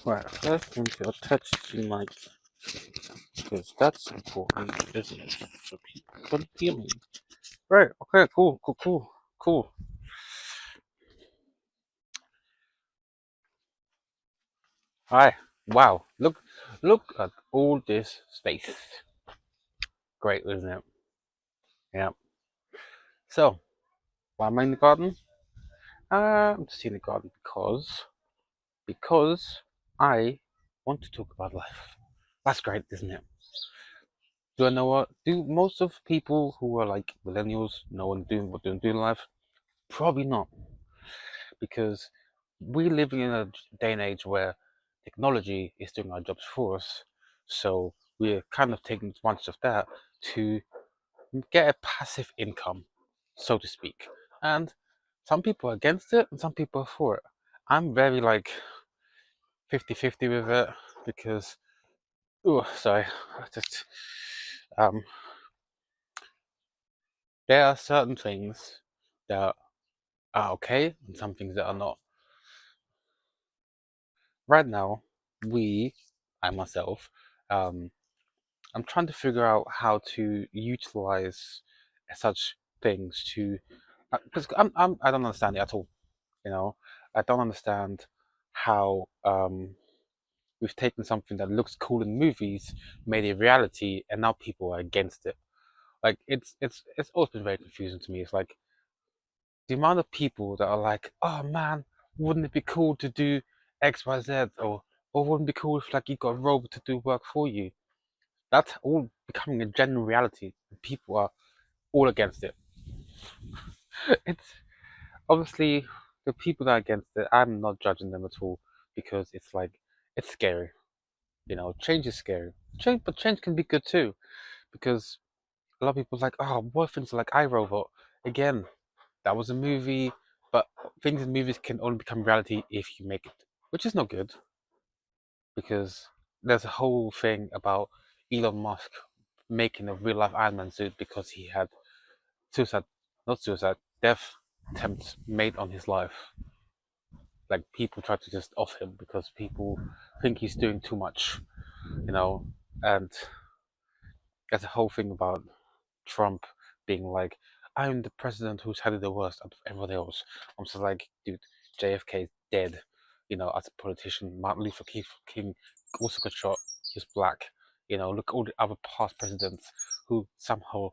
Right, first thing to touch the mic because that's important, isn't it? So people can hear me. Right, okay, cool. Hi, wow, look at all this space. Great, isn't it? Yeah. So, why am I in the garden? I'm just in the garden because I want to talk about life. That's great, isn't it? Do I know what? Do most of people who are like millennials know what they're doing in life? Probably not, because we live in a day and age where technology is doing our jobs for us. So we're kind of taking advantage of that to get a passive income, so to speak. And some people are against it and some people are for it. I'm very like 50-50 with it because, oh, sorry, I just, um, there are certain things that are okay and some things that are not. Right now, I myself, um, I'm trying to figure out how to utilize such things to, because I don't understand it at all. You know, I don't understand how we've taken something that looks cool in movies, made it reality, and now people are against it. Like it's always been very confusing to me. It's like the amount of people that are like, oh man, wouldn't it be cool to do X, Y, Z, or wouldn't it be cool if like you got a robot to do work for you? That's all becoming a general reality. People are all against it. It's obviously the people that are against it. I'm not judging them at all because it's like it's scary. You know, change is scary. But change can be good too because a lot of people are like, oh, what if things are like iRobot? Again, that was a movie, but things in movies can only become reality if you make it, which is not good because there's a whole thing about Elon Musk making a real life Iron Man suit because he had suicide, not suicide, death attempts made on his life. Like people try to just off him because people think he's doing too much, you know. And there's a whole thing about Trump being like, I'm the president who's had it the worst out of everybody else. I'm just like, dude, JFK is dead, you know, as a politician. Martin Luther King also got shot. He's black. You know, look at all the other past presidents who somehow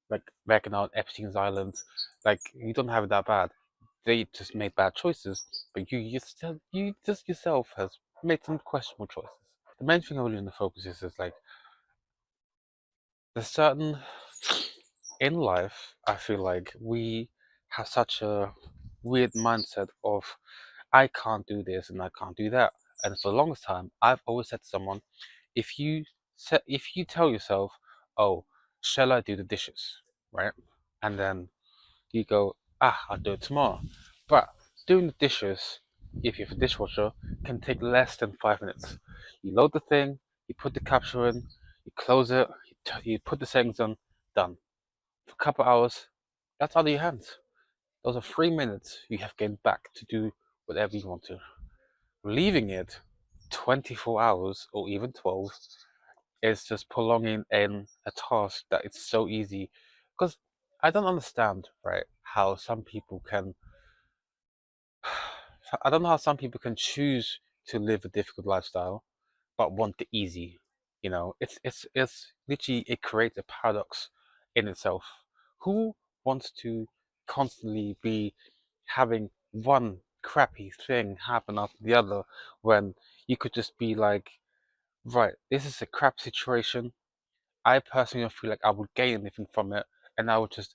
like reckoned out Epstein's Island. Like, you don't have it that bad. They just made bad choices, but you just yourself has made some questionable choices. The main thing I really want to focus is like there's certain in life, I feel like we have such a weird mindset of I can't do this and I can't do that. And for the longest time, I've always said to someone, if you tell yourself, "Oh, shall I do the dishes?" right, and then you go, I'll do it tomorrow. But doing the dishes, if you have a dishwasher, can take less than 5 minutes. You load the thing, you put the capsule in, you close it, you put the settings on, done. For a couple hours, that's out of your hands. Those are 3 minutes you have gained back to do whatever you want to. Leaving it 24 hours or even 12 is just prolonging a task that it's so easy. Because I don't understand, right, how some people can. I don't know how some people can choose to live a difficult lifestyle but want the easy. You know, it's literally it creates a paradox in itself. Who wants to constantly be having one crappy thing happen after the other when you could just be like, right, this is a crap situation. I personally don't feel like I would gain anything from it, and I would just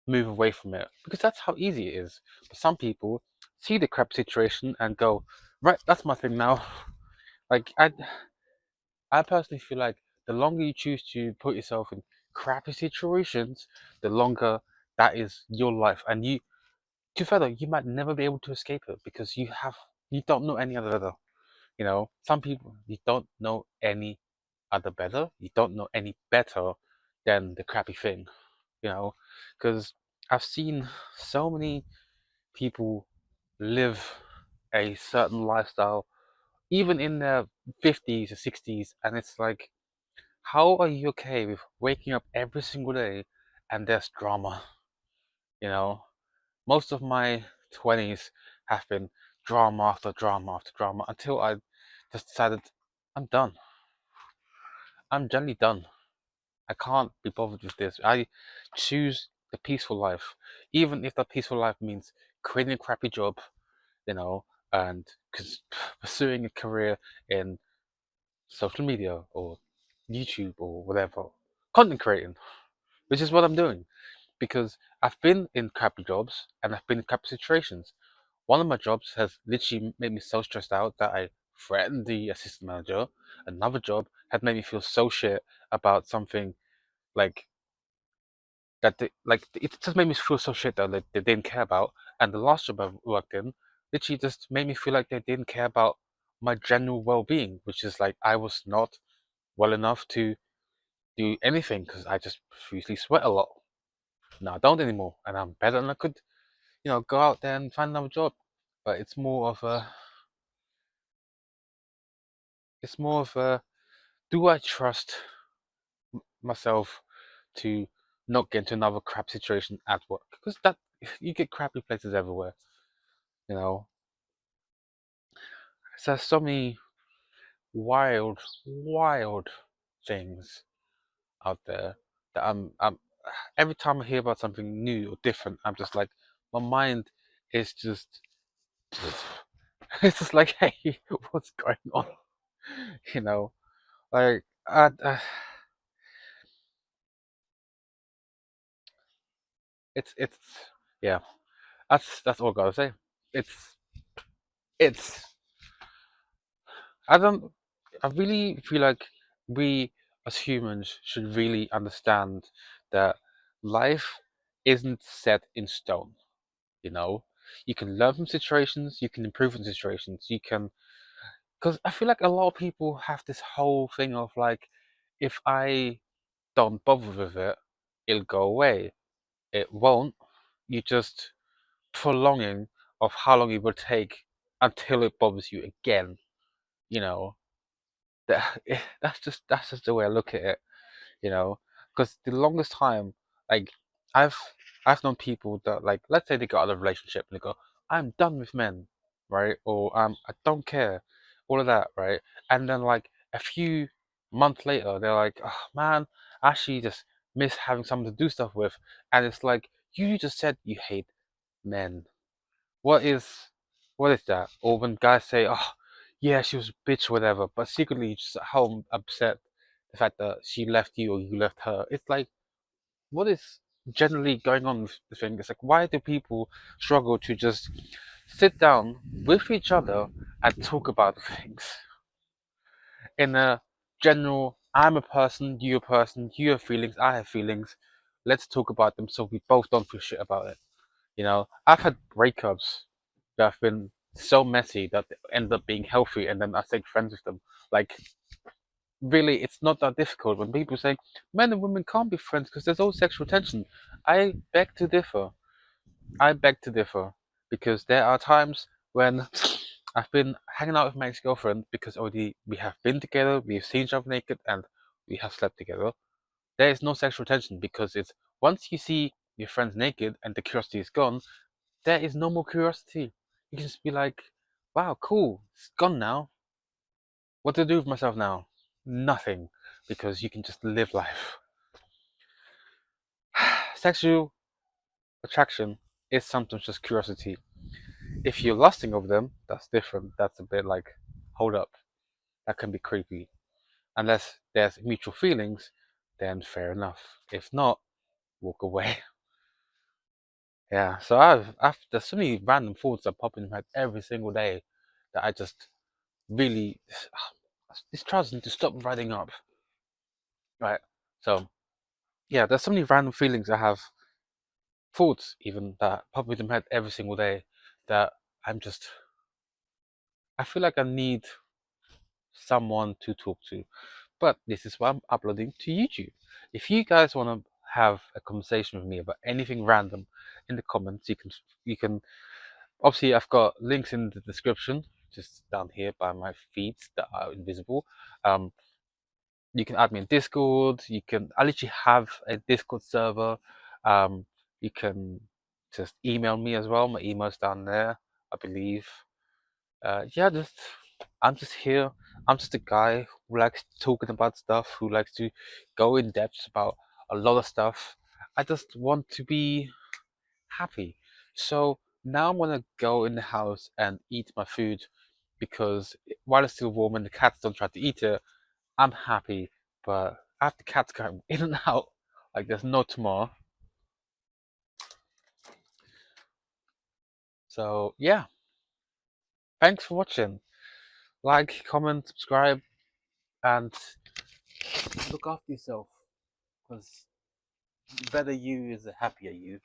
move away from it because that's how easy it is. But some people see the crap situation and go, right, that's my thing now. Like I personally feel like the longer you choose to put yourself in crappy situations, the longer that is your life. And to further, you might never be able to escape it because you don't know any other. You know, some people you don't know any other better. You don't know any better than the crappy thing. You know, because I've seen so many people live a certain lifestyle, even in their 50s or 60s, and it's like, how are you okay with waking up every single day and there's drama? You know, most of my 20s have been drama after drama after drama until I just decided I'm done. I'm generally done. I can't be bothered with this. I choose the peaceful life, even if that peaceful life means quitting a crappy job, you know, and pursuing a career in social media or YouTube or whatever, content creating, which is what I'm doing because I've been in crappy jobs and I've been in crappy situations. One of my jobs has literally made me so stressed out that I threatened the assistant manager. Another job had made me feel so shit about something like it just made me feel so shit that like, they didn't care about. And the last job I worked in literally just made me feel like they didn't care about my general well-being, which is like I was not well enough to do anything because I just profusely sweat a lot. Now I don't anymore, and I'm better than I could, go out there and find another job. But it's more of a, do I trust myself to not get into another crap situation at work? Because that you get crappy places everywhere, you know. So there's so many wild, wild things out there that I'm every time I hear about something new or different, I'm just like, my mind is just, it's just like, hey, what's going on? You know, like, it's, yeah, that's all I gotta say. It's, it's, I don't, I really feel like we as humans should really understand that life isn't set in stone. You know, you can learn from situations, you can improve in situations, you can, because I feel like a lot of people have this whole thing of like, if I don't bother with it, it'll go away. It won't. You just prolonging of how long it will take until it bothers you again. You know, that that's just the way I look at it. Because the longest time, like, I've I've known people that, like, let's say they got out of a relationship and they go, I'm done with men, right? Or I don't care, all of that, right? And then like a few months later, they're like, oh man, I actually just miss having someone to do stuff with. And it's like, you just said you hate men. What is what is that? Or when guys say, oh yeah, she was a bitch, whatever, but secretly just at home upset the fact that she left you or you left her. It's like, what is generally going on with the thing? It's like, why do people struggle to just sit down with each other and talk about things in a general, I'm a person, you're a person, you have feelings, I have feelings. Let's talk about them so we both don't feel shit about it. I've had breakups that have been so messy that they end up being healthy, and then I stayed friends with them. Like, really, it's not that difficult. When people say men and women can't be friends because there's all sexual tension, I beg to differ. I beg to differ because there are times when I've been hanging out with my ex-girlfriend because already we have been together, we've seen each other naked, and we have slept together. There is no sexual tension because it's once you see your friends naked and the curiosity is gone, there is no more curiosity. You can just be like, wow, cool, it's gone now. What to do with myself now? Nothing, because you can just live life. Sexual attraction is sometimes just curiosity. If you're lusting over them, that's different. That's a bit like, hold up, that can be creepy. Unless there's mutual feelings, then fair enough. If not, walk away. Yeah, so there's so many random thoughts that pop in my head every single day that I just really, these trousers need to stop riding up, right? So yeah, there's so many random feelings I have, thoughts even that pop into my head every single day that I'm just, I feel like I need someone to talk to. But this is why I'm uploading to YouTube. If you guys want to have a conversation with me about anything random in the comments, you can Obviously, I've got links in the description, just down here by my feeds that are invisible. Um, you can add me in Discord. You can. I literally have a Discord server. Um, you can just email me as well. My email's down there, I believe. Yeah, just I'm just here. I'm just a guy who likes talking about stuff, who likes to go in depth about a lot of stuff. I just want to be happy. So now I'm gonna go in the house and eat my food because while it's still warm and the cats don't try to eat it, I'm happy. But I have the cats going in and out like there's no tomorrow. So yeah, thanks for watching. Like, comment, subscribe, and look after yourself because the better you is the happier you.